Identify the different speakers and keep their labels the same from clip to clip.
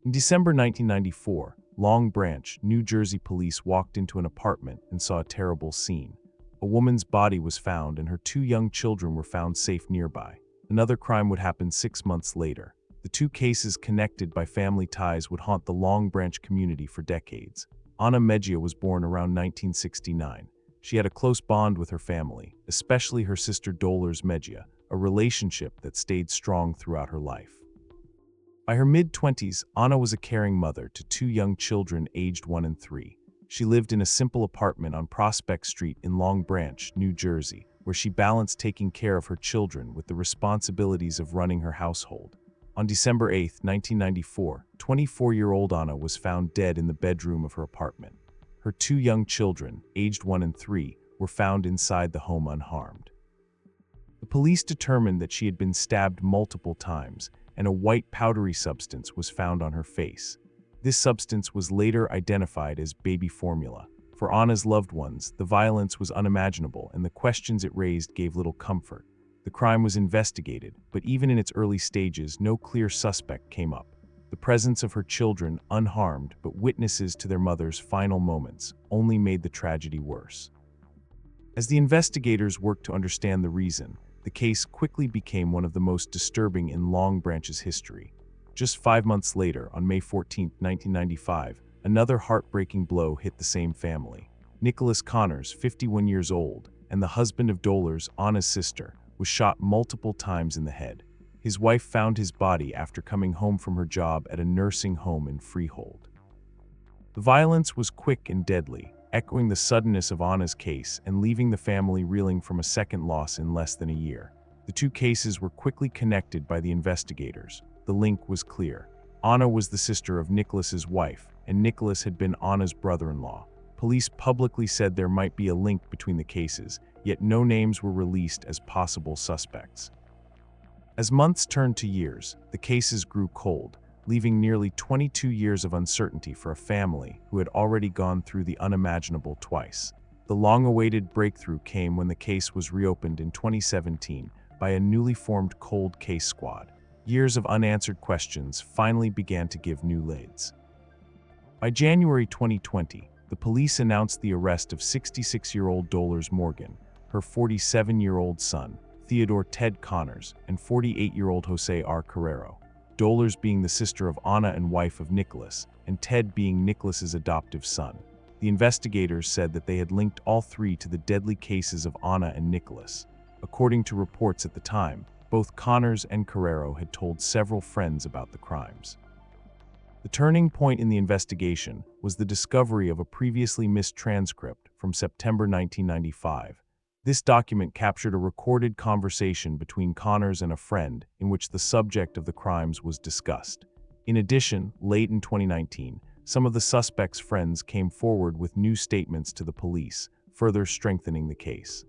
Speaker 1: In December 1994, Long Branch, New Jersey police walked into an apartment and saw a terrible scene. A woman's body was found and her two young children were found safe nearby. Another crime would happen 6 months later. The two cases, connected by family ties, would haunt the Long Branch community for decades. Ana Mejia was born around 1969. She had a close bond with her family, especially her sister Dolores Mejia, a relationship that stayed strong throughout her life. By her mid-20s, Ana was a caring mother to two young children aged 1 and 3. She lived in a simple apartment on Prospect Street in Long Branch, New Jersey, where she balanced taking care of her children with the responsibilities of running her household. On December 8, 1994, 24-year-old Ana was found dead in the bedroom of her apartment. Her two young children, aged 1 and 3, were found inside the home unharmed. The police determined that she had been stabbed multiple times, and a white powdery substance was found on her face. This substance was later identified as baby formula. For Ana's loved ones, the violence was unimaginable, and the questions it raised gave little comfort. The crime was investigated, but even in its early stages, no clear suspect came up. The presence of her children, unharmed but witnesses to their mother's final moments, only made the tragedy worse. As the investigators worked to understand the reason, the case quickly became one of the most disturbing in Long Branch's history. Just 5 months later, on May 14, 1995, another heartbreaking blow hit the same family. Nicholas Connors, 51 years old, and the husband of Dolores, Ana's sister, was shot multiple times in the head. His wife found his body after coming home from her job at a nursing home in Freehold. The violence was quick and deadly, echoing the suddenness of Ana's case and leaving the family reeling from a second loss in less than a year. The two cases were quickly connected by the investigators. The link was clear. Ana was the sister of Nicholas's wife, and Nicholas had been Ana's brother-in-law. Police publicly said there might be a link between the cases, yet no names were released as possible suspects. As months turned to years, the cases grew cold, leaving nearly 22 years of uncertainty for a family who had already gone through the unimaginable twice. The long-awaited breakthrough came when the case was reopened in 2017 by a newly formed cold case squad. Years of unanswered questions finally began to give new leads. By January 2020, the police announced the arrest of 66-year-old Dolores Morgan, her 47-year-old son, Theodore Ted Connors, and 48-year-old Jose R. Carrero. Dolores being the sister of Ana and wife of Nicholas, and Ted being Nicholas's adoptive son. The investigators said that they had linked all three to the deadly cases of Ana and Nicholas. According to reports at the time, both Connors and Carrero had told several friends about the crimes. The turning point in the investigation was the discovery of a previously missed transcript from September 1995. This document captured a recorded conversation between Connors and a friend in which the subject of the crimes was discussed. In addition, late in 2019, some of the suspects' friends came forward with new statements to the police, further strengthening the case.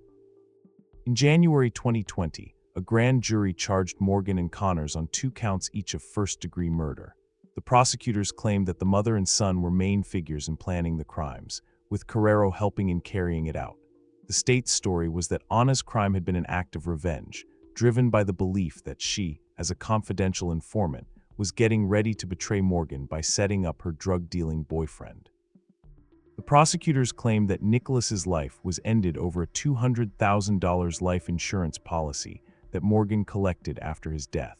Speaker 1: In January 2020, a grand jury charged Morgan and Connors on 2 counts each of first-degree murder. The prosecutors claimed that the mother and son were main figures in planning the crimes, with Carrero helping in carrying it out. The state's story was that Ana's crime had been an act of revenge, driven by the belief that she, as a confidential informant, was getting ready to betray Morgan by setting up her drug-dealing boyfriend. The prosecutors claimed that Nicholas's life was ended over a $200,000 life insurance policy that Morgan collected after his death.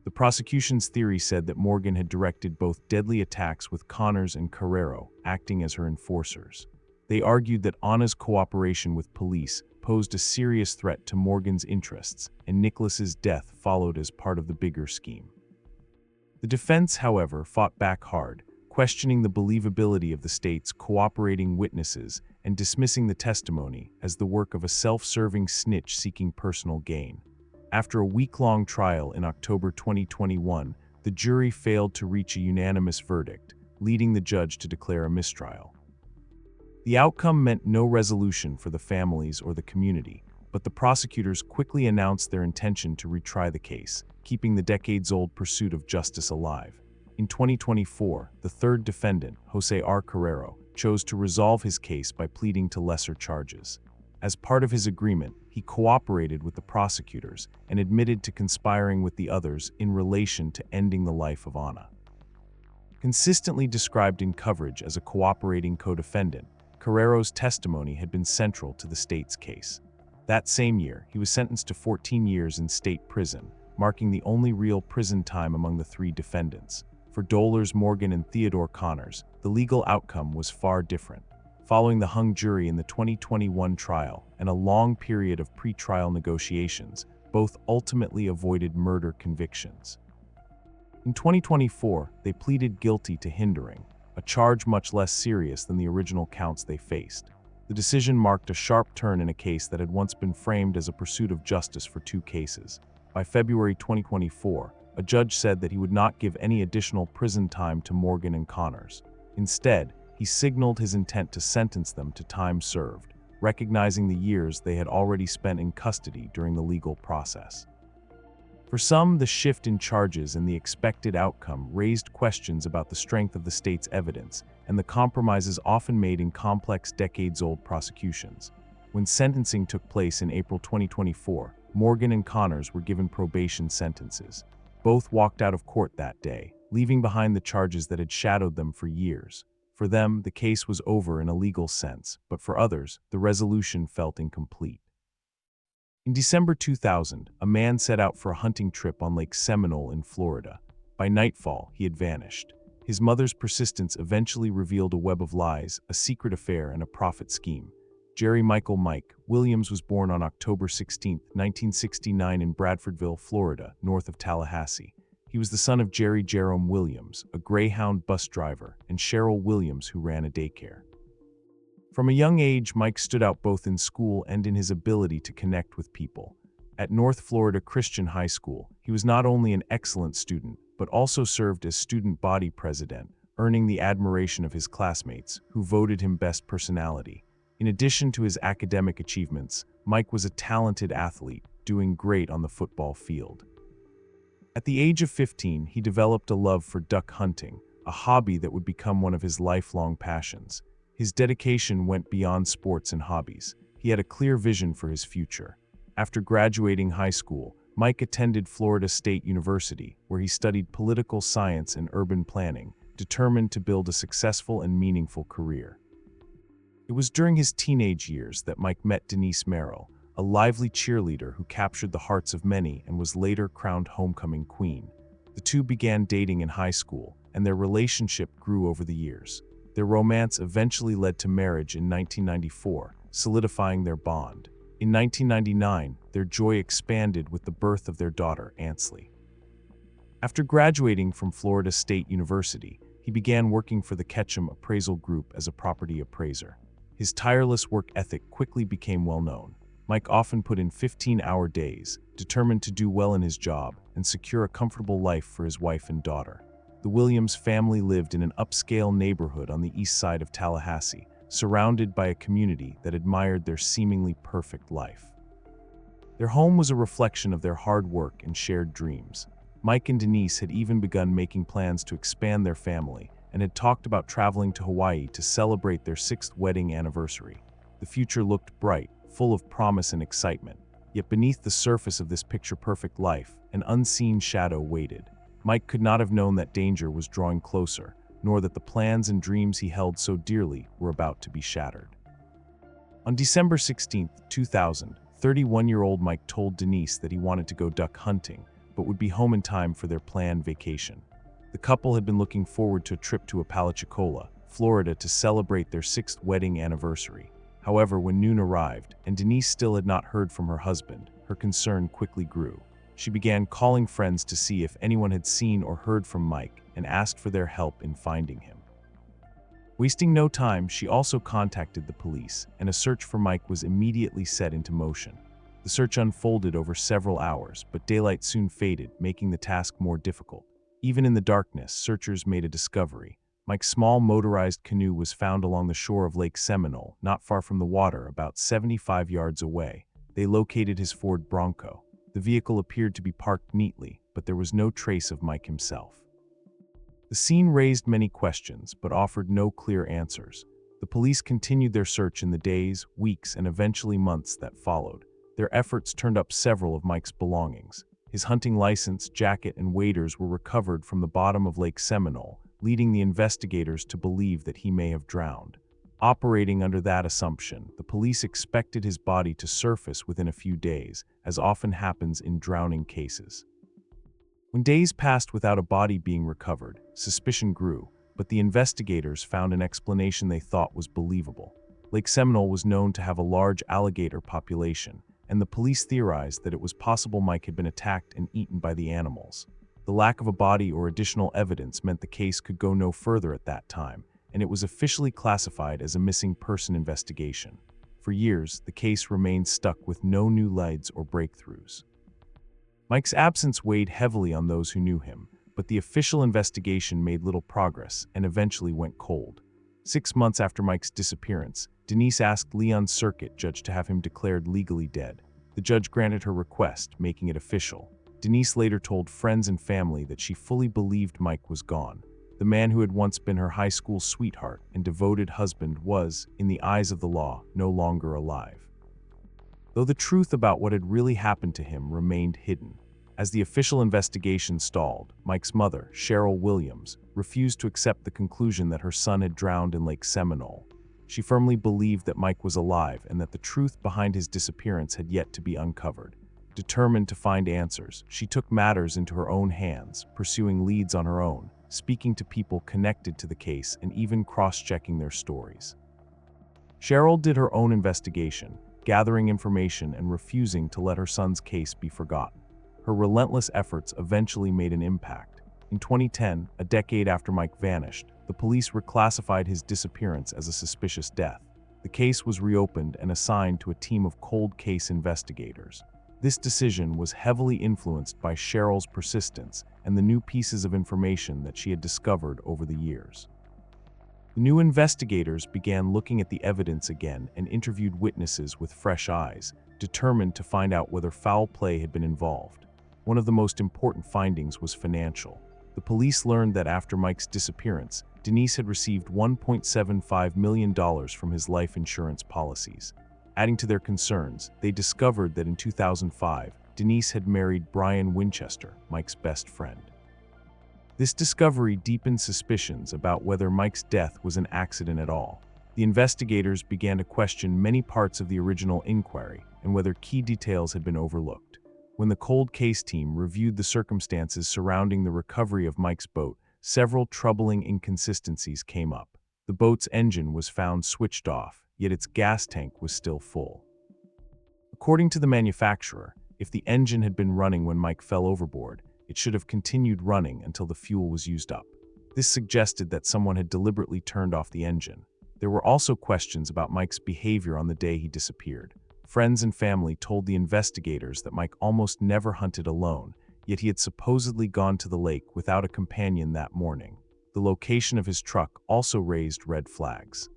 Speaker 1: The prosecution's theory said that Morgan had directed both deadly attacks with Connors and Carrero, acting as her enforcers. They argued that Ana's cooperation with police posed a serious threat to Morgan's interests, and Nicholas's death followed as part of the bigger scheme. The defense, however, fought back hard, questioning the believability of the state's cooperating witnesses and dismissing the testimony as the work of a self-serving snitch seeking personal gain. After a week-long trial in October 2021, the jury failed to reach a unanimous verdict, leading the judge to declare a mistrial. The outcome meant no resolution for the families or the community, but the prosecutors quickly announced their intention to retry the case, keeping the decades-old pursuit of justice alive. In 2024, the third defendant, Jose R. Carrero, chose to resolve his case by pleading to lesser charges. As part of his agreement, he cooperated with the prosecutors and admitted to conspiring with the others in relation to ending the life of Ana. Consistently described in coverage as a cooperating co-defendant, Carrero's testimony had been central to the state's case. That same year, he was sentenced to 14 years in state prison, marking the only real prison time among the three defendants. For Dolores Morgan and Theodore Connors, the legal outcome was far different. Following the hung jury in the 2021 trial and a long period of pre-trial negotiations, both ultimately avoided murder convictions. In 2024, they pleaded guilty to hindering, a charge much less serious than the original counts they faced. The decision marked a sharp turn in a case that had once been framed as a pursuit of justice for two cases. By February 2024, a judge said that he would not give any additional prison time to Morgan and Connors. Instead, he signaled his intent to sentence them to time served, recognizing the years they had already spent in custody during the legal process. For some, the shift in charges and the expected outcome raised questions about the strength of the state's evidence and the compromises often made in complex decades-old prosecutions. When sentencing took place in April 2024, Morgan and Connors were given probation sentences. Both walked out of court that day, leaving behind the charges that had shadowed them for years. For them, the case was over in a legal sense, but for others, the resolution felt incomplete. In December 2000, a man set out for a hunting trip on Lake Seminole in Florida. By nightfall, he had vanished. His mother's persistence eventually revealed a web of lies, a secret affair, and a profit scheme. Jerry Michael Mike Williams was born on October 16, 1969 in Bradfordville, Florida, north of Tallahassee. He was the son of Jerry Jerome Williams, a Greyhound bus driver, and Cheryl Williams, who ran a daycare. From a young age, Mike stood out both in school and in his ability to connect with people. At North Florida Christian High School, he was not only an excellent student, but also served as student body president, earning the admiration of his classmates, who voted him best personality. In addition to his academic achievements, Mike was a talented athlete, doing great on the football field. At the age of 15, he developed a love for duck hunting, a hobby that would become one of his lifelong passions. His dedication went beyond sports and hobbies. He had a clear vision for his future. After graduating high school, Mike attended Florida State University, where he studied political science and urban planning, determined to build a successful and meaningful career. It was during his teenage years that Mike met Denise Merrill, a lively cheerleader who captured the hearts of many and was later crowned homecoming queen. The two began dating in high school, and their relationship grew over the years. Their romance eventually led to marriage in 1994, solidifying their bond. In 1999, their joy expanded with the birth of their daughter, Ansley. After graduating from Florida State University, he began working for the Ketchum Appraisal Group as a property appraiser. His tireless work ethic quickly became well known. Mike often put in 15-hour days, determined to do well in his job and secure a comfortable life for his wife and daughter. The Williams family lived in an upscale neighborhood on the east side of Tallahassee, surrounded by a community that admired their seemingly perfect life. Their home was a reflection of their hard work and shared dreams. Mike and Denise had even begun making plans to expand their family and had talked about traveling to Hawaii to celebrate their 6th wedding anniversary. The future looked bright, full of promise and excitement. Yet beneath the surface of this picture-perfect life, an unseen shadow waited. Mike could not have known that danger was drawing closer, nor that the plans and dreams he held so dearly were about to be shattered. On December 16, 2000, 31-year-old Mike told Denise that he wanted to go duck hunting, but would be home in time for their planned vacation. The couple had been looking forward to a trip to Apalachicola, Florida, to celebrate their 6th wedding anniversary. However, when noon arrived, and Denise still had not heard from her husband, her concern quickly grew. She began calling friends to see if anyone had seen or heard from Mike and asked for their help in finding him. Wasting no time, she also contacted the police, and a search for Mike was immediately set into motion. The search unfolded over several hours, but daylight soon faded, making the task more difficult. Even in the darkness, searchers made a discovery. Mike's small motorized canoe was found along the shore of Lake Seminole, not far from the water, about 75 yards away. They located his Ford Bronco. The vehicle appeared to be parked neatly, but there was no trace of Mike himself. The scene raised many questions, but offered no clear answers. The police continued their search in the days, weeks, and eventually months that followed. Their efforts turned up several of Mike's belongings. His hunting license, jacket, and waders were recovered from the bottom of Lake Seminole, leading the investigators to believe that he may have drowned. Operating under that assumption, the police expected his body to surface within a few days, as often happens in drowning cases. When days passed without a body being recovered, suspicion grew, but the investigators found an explanation they thought was believable. Lake Seminole was known to have a large alligator population, and the police theorized that it was possible Mike had been attacked and eaten by the animals. The lack of a body or additional evidence meant the case could go no further at that time, and it was officially classified as a missing person investigation. For years, the case remained stuck with no new leads or breakthroughs. Mike's absence weighed heavily on those who knew him, but the official investigation made little progress and eventually went cold. 6 months after Mike's disappearance, Denise asked Leon's circuit judge to have him declared legally dead. The judge granted her request, making it official. Denise later told friends and family that she fully believed Mike was gone. The man who had once been her high school sweetheart and devoted husband was, in the eyes of the law, no longer alive. Though the truth about what had really happened to him remained hidden. As the official investigation stalled, Mike's mother, Cheryl Williams, refused to accept the conclusion that her son had drowned in Lake Seminole. She firmly believed that Mike was alive and that the truth behind his disappearance had yet to be uncovered. Determined to find answers, she took matters into her own hands, pursuing leads on her own, speaking to people connected to the case and even cross-checking their stories. Cheryl did her own investigation, gathering information and refusing to let her son's case be forgotten. Her relentless efforts eventually made an impact. In 2010, a decade after Mike vanished, the police reclassified his disappearance as a suspicious death. The case was reopened and assigned to a team of cold case investigators. This decision was heavily influenced by Cheryl's persistence and the new pieces of information that she had discovered over the years. The new investigators began looking at the evidence again and interviewed witnesses with fresh eyes, determined to find out whether foul play had been involved. One of the most important findings was financial. The police learned that after Mike's disappearance, Denise had received $1.75 million from his life insurance policies. Adding to their concerns, they discovered that in 2005, Denise had married Brian Winchester, Mike's best friend. This discovery deepened suspicions about whether Mike's death was an accident at all. The investigators began to question many parts of the original inquiry and whether key details had been overlooked. When the cold case team reviewed the circumstances surrounding the recovery of Mike's boat, several troubling inconsistencies came up. The boat's engine was found switched off, yet its gas tank was still full. According to the manufacturer, if the engine had been running when Mike fell overboard, it should have continued running until the fuel was used up. This suggested that someone had deliberately turned off the engine. There were also questions about Mike's behavior on the day he disappeared. Friends and family told the investigators that Mike almost never hunted alone, yet he had supposedly gone to the lake without a companion that morning. The location of his truck also raised red flags.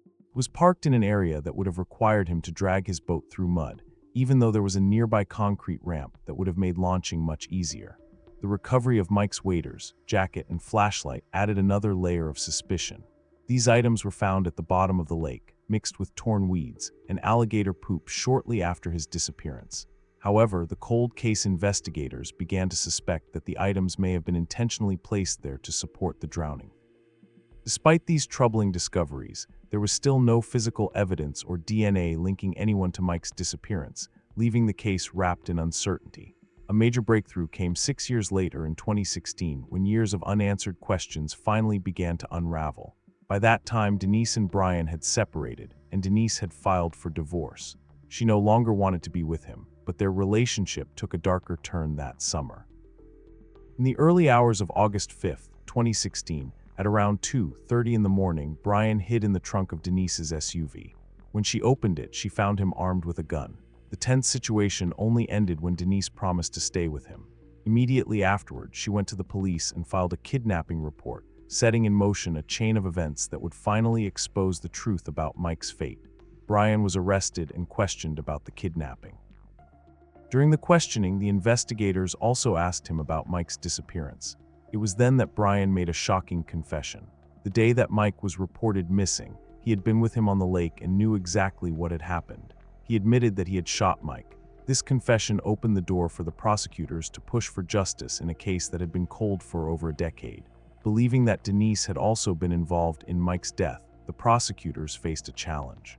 Speaker 1: It was parked in an area that would have required him to drag his boat through mud, even though there was a nearby concrete ramp that would have made launching much easier. The recovery of Mike's waders, jacket, and flashlight added another layer of suspicion. These items were found at the bottom of the lake, mixed with torn weeds and alligator poop shortly after his disappearance. However, the cold case investigators began to suspect that the items may have been intentionally placed there to support the drowning. Despite these troubling discoveries, there was still no physical evidence or DNA linking anyone to Mike's disappearance, leaving the case wrapped in uncertainty. A major breakthrough came 6 years later in 2016 when years of unanswered questions finally began to unravel. By that time, Denise and Brian had separated, and Denise had filed for divorce. She no longer wanted to be with him, but their relationship took a darker turn that summer. In the early hours of August 5, 2016, at around 2:30 in the morning, Brian hid in the trunk of Denise's SUV. When she opened it, she found him armed with a gun. The tense situation only ended when Denise promised to stay with him. Immediately afterward, she went to the police and filed a kidnapping report, setting in motion a chain of events that would finally expose the truth about Mike's fate. Brian was arrested and questioned about the kidnapping. During the questioning, the investigators also asked him about Mike's disappearance. It was then that Brian made a shocking confession. The day that Mike was reported missing, he had been with him on the lake and knew exactly what had happened. He admitted that he had shot Mike. This confession opened the door for the prosecutors to push for justice in a case that had been cold for over a decade. Believing that Denise had also been involved in Mike's death, the prosecutors faced a challenge.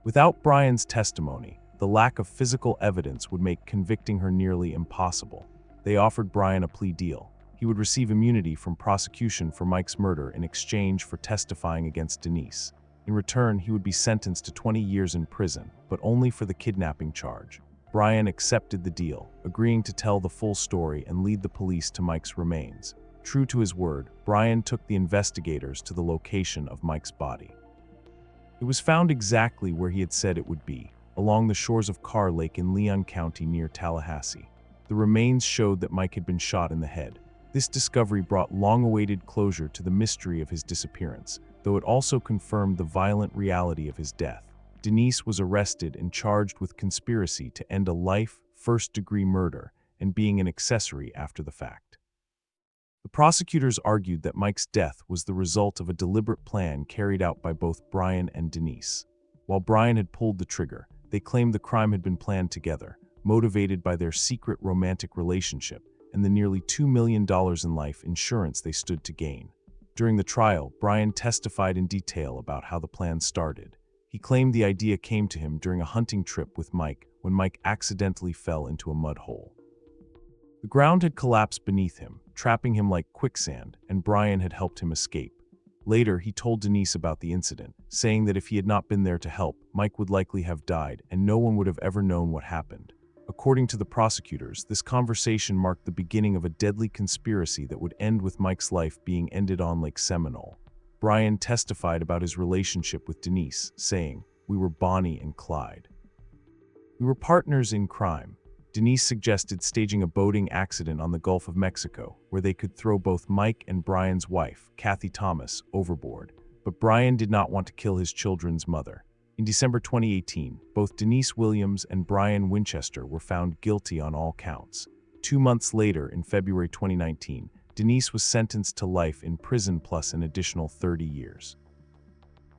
Speaker 1: Without Brian's testimony, the lack of physical evidence would make convicting her nearly impossible. They offered Brian a plea deal. He would receive immunity from prosecution for Mike's murder in exchange for testifying against Denise. In return, he would be sentenced to 20 years in prison, but only for the kidnapping charge. Brian accepted the deal, agreeing to tell the full story and lead the police to Mike's remains. True to his word, Brian took the investigators to the location of Mike's body. It was found exactly where he had said it would be, along the shores of Carr Lake in Leon County near Tallahassee. The remains showed that Mike had been shot in the head. This discovery brought long-awaited closure to the mystery of his disappearance, though it also confirmed the violent reality of his death. Denise was arrested and charged with conspiracy to end a life, first-degree murder, and being an accessory after the fact. The prosecutors argued that Mike's death was the result of a deliberate plan carried out by both Brian and Denise. While Brian had pulled the trigger, they claimed the crime had been planned together, motivated by their secret romantic relationship and the nearly $2 million in life insurance they stood to gain. During the trial, Brian testified in detail about how the plan started. He claimed the idea came to him during a hunting trip with Mike when Mike accidentally fell into a mud hole. The ground had collapsed beneath him, trapping him like quicksand, and Brian had helped him escape. Later, he told Denise about the incident, saying that if he had not been there to help, Mike would likely have died and no one would have ever known what happened. According to the prosecutors, this conversation marked the beginning of a deadly conspiracy that would end with Mike's life being ended on Lake Seminole. Brian testified about his relationship with Denise, saying, "We were Bonnie and Clyde. We were partners in crime." Denise suggested staging a boating accident on the Gulf of Mexico, where they could throw both Mike and Brian's wife, Kathy Thomas, overboard. But Brian did not want to kill his children's mother. In December 2018, both Denise Williams and Brian Winchester were found guilty on all counts. 2 months later, in February 2019, Denise was sentenced to life in prison plus an additional 30 years.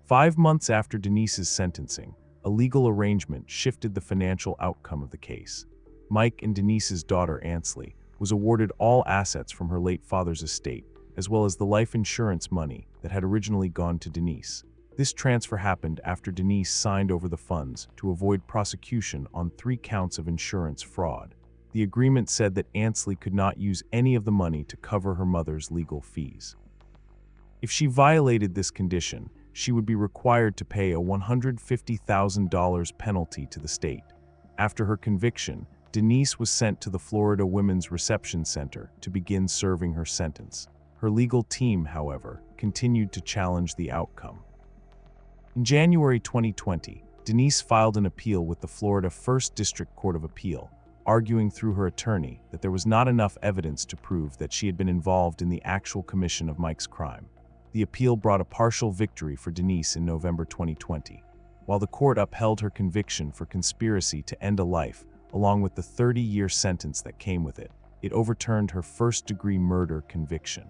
Speaker 1: 5 months after Denise's sentencing, a legal arrangement shifted the financial outcome of the case. Mike and Denise's daughter, Ansley, was awarded all assets from her late father's estate, as well as the life insurance money that had originally gone to Denise. This transfer happened after Denise signed over the funds to avoid prosecution on 3 counts of insurance fraud. The agreement said that Ansley could not use any of the money to cover her mother's legal fees. If she violated this condition, she would be required to pay a $150,000 penalty to the state. After her conviction, Denise was sent to the Florida Women's Reception Center to begin serving her sentence. Her legal team, however, continued to challenge the outcome. In January 2020, Denise filed an appeal with the Florida First District Court of Appeal, arguing through her attorney that there was not enough evidence to prove that she had been involved in the actual commission of Mike's crime. The appeal brought a partial victory for Denise in November 2020. While the court upheld her conviction for conspiracy to end a life, along with the 30-year sentence that came with it, it overturned her first-degree murder conviction.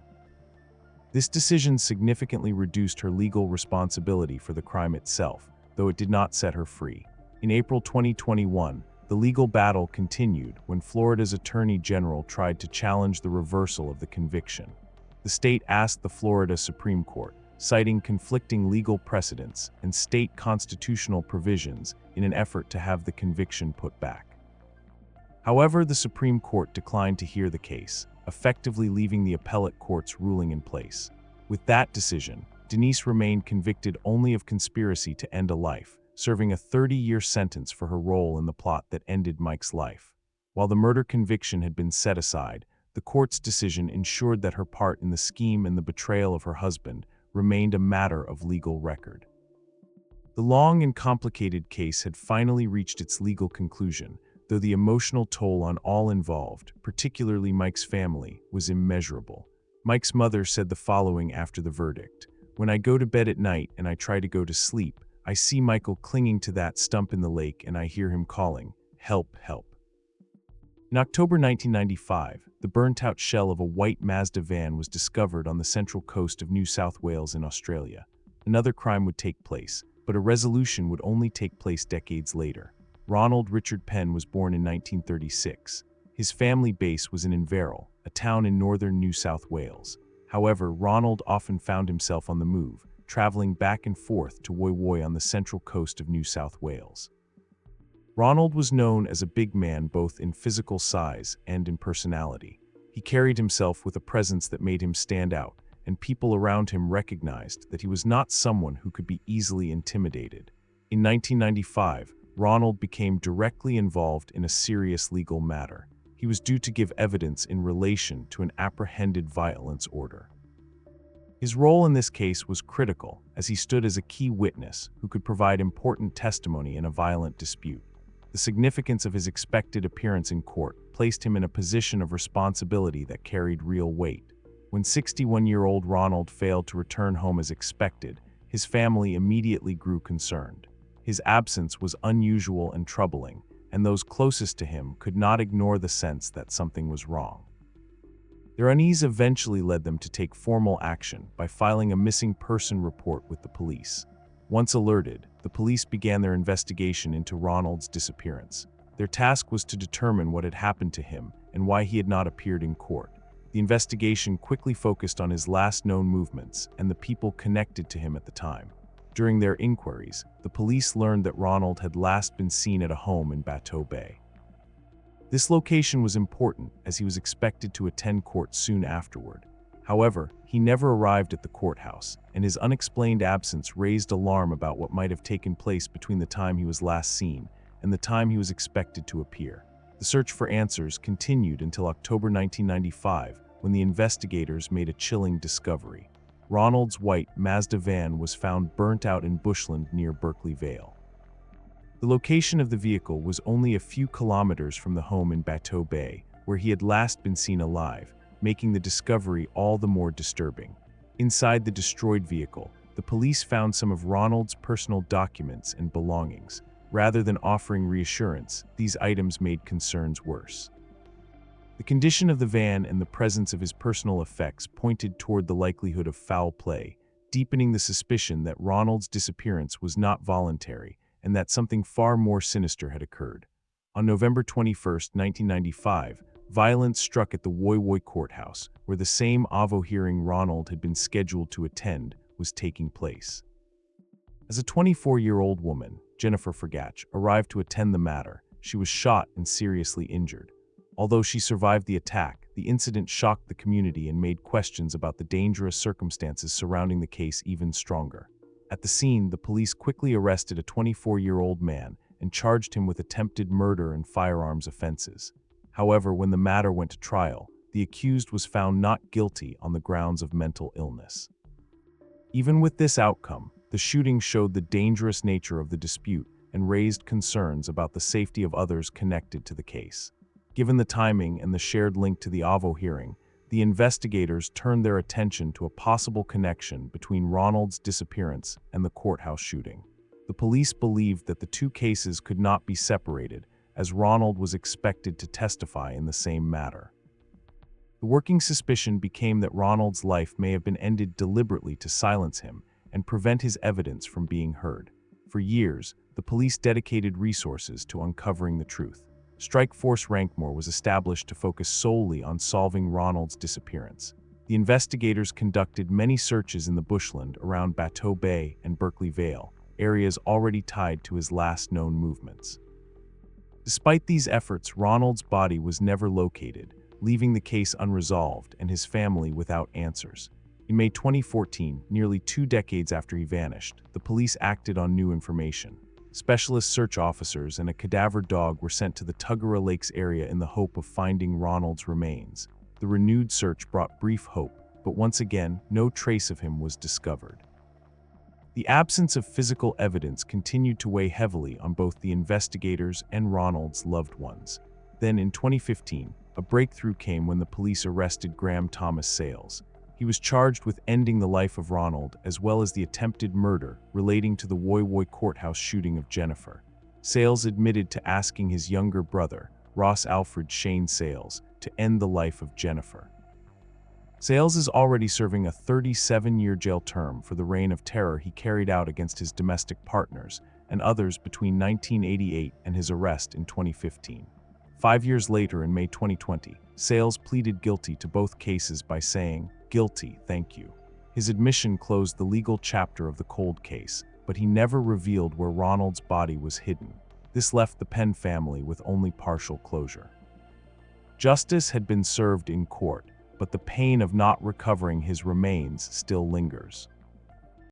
Speaker 1: This decision significantly reduced her legal responsibility for the crime itself, though it did not set her free. In April 2021, the legal battle continued when Florida's Attorney General tried to challenge the reversal of the conviction. The state asked the Florida Supreme Court, citing conflicting legal precedents and state constitutional provisions in an effort to have the conviction put back. However, the Supreme Court declined to hear the case, effectively leaving the appellate court's ruling in place. With that decision, Denise remained convicted only of conspiracy to end a life, serving a 30-year sentence for her role in the plot that ended Mike's life. While the murder conviction had been set aside, the court's decision ensured that her part in the scheme and the betrayal of her husband remained a matter of legal record. The long and complicated case had finally reached its legal conclusion, though the emotional toll on all involved, particularly Mike's family, was immeasurable. Mike's mother said the following after the verdict: "When I go to bed at night and I try to go to sleep, I see Michael clinging to that stump in the lake and I hear him calling, 'Help, help.'" In October 1995, the burnt-out shell of a white Mazda van was discovered on the central coast of New South Wales in Australia. Another crime would take place, but a resolution would only take place decades later. Ronald Richard Penn was born in 1936. His family base was in Inverell, a town in northern New South Wales. However, Ronald often found himself on the move, traveling back and forth to Woy Woy on the central coast of New South Wales. Ronald was known as a big man both in physical size and in personality. He carried himself with a presence that made him stand out, and people around him recognized that he was not someone who could be easily intimidated. In 1995, Ronald became directly involved in a serious legal matter. He was due to give evidence in relation to an apprehended violence order. His role in this case was critical, as he stood as a key witness who could provide important testimony in a violent dispute. The significance of his expected appearance in court placed him in a position of responsibility that carried real weight. When 61-year-old Ronald failed to return home as expected, his family immediately grew concerned. His absence was unusual and troubling, and those closest to him could not ignore the sense that something was wrong. Their unease eventually led them to take formal action by filing a missing person report with the police. Once alerted, the police began their investigation into Ronald's disappearance. Their task was to determine what had happened to him and why he had not appeared in court. The investigation quickly focused on his last known movements and the people connected to him at the time. During their inquiries, the police learned that Ronald had last been seen at a home in Bateau Bay. This location was important as he was expected to attend court soon afterward. However, he never arrived at the courthouse, and his unexplained absence raised alarm about what might have taken place between the time he was last seen and the time he was expected to appear. The search for answers continued until October 1995, when the investigators made a chilling discovery. Ronald's white Mazda van was found burnt out in bushland near Berkeley Vale. The location of the vehicle was only a few kilometers from the home in Bateau Bay, where he had last been seen alive, making the discovery all the more disturbing. Inside the destroyed vehicle, the police found some of Ronald's personal documents and belongings. Rather than offering reassurance, these items made concerns worse. The condition of the van and the presence of his personal effects pointed toward the likelihood of foul play, deepening the suspicion that Ronald's disappearance was not voluntary and that something far more sinister had occurred. On November 21, 1995, violence struck at the Woy Woy courthouse, where the same AVO hearing Ronald had been scheduled to attend was taking place. As a 24-year-old woman, Jennifer Fergatch, arrived to attend the matter, she was shot and seriously injured. Although she survived the attack, the incident shocked the community and made questions about the dangerous circumstances surrounding the case even stronger. At the scene, the police quickly arrested a 24-year-old man and charged him with attempted murder and firearms offenses. However, when the matter went to trial, the accused was found not guilty on the grounds of mental illness. Even with this outcome, the shooting showed the dangerous nature of the dispute and raised concerns about the safety of others connected to the case. Given the timing and the shared link to the AVO hearing, the investigators turned their attention to a possible connection between Ronald's disappearance and the courthouse shooting. The police believed that the two cases could not be separated, as Ronald was expected to testify in the same matter. The working suspicion became that Ronald's life may have been ended deliberately to silence him and prevent his evidence from being heard. For years, the police dedicated resources to uncovering the truth. Strike Force Rankmore was established to focus solely on solving Ronald's disappearance. The investigators conducted many searches in the bushland around Bateau Bay and Berkeley Vale, areas already tied to his last known movements. Despite these efforts, Ronald's body was never located, leaving the case unresolved and his family without answers. In May 2014, nearly 2 decades after he vanished, the police acted on new information. Specialist search officers and a cadaver dog were sent to the Tuggerah Lakes area in the hope of finding Ronald's remains. The renewed search brought brief hope, but once again, no trace of him was discovered. The absence of physical evidence continued to weigh heavily on both the investigators and Ronald's loved ones. Then, in 2015, a breakthrough came when the police arrested Graham Thomas Sales. He was charged with ending the life of Ronald as well as the attempted murder relating to the Woy Woy courthouse shooting of Jennifer. Sales admitted to asking his younger brother, Ross Alfred Shane Sales, to end the life of Jennifer. Sales is already serving a 37-year jail term for the reign of terror he carried out against his domestic partners and others between 1988 and his arrest in 2015. 5 years later, in May 2020, Sales pleaded guilty to both cases by saying, Guilty, thank you." His admission closed the legal chapter of the cold case, but he never revealed where Ronald's body was hidden. This left the Penn family with only partial closure. Justice had been served in court, but the pain of not recovering his remains still lingers.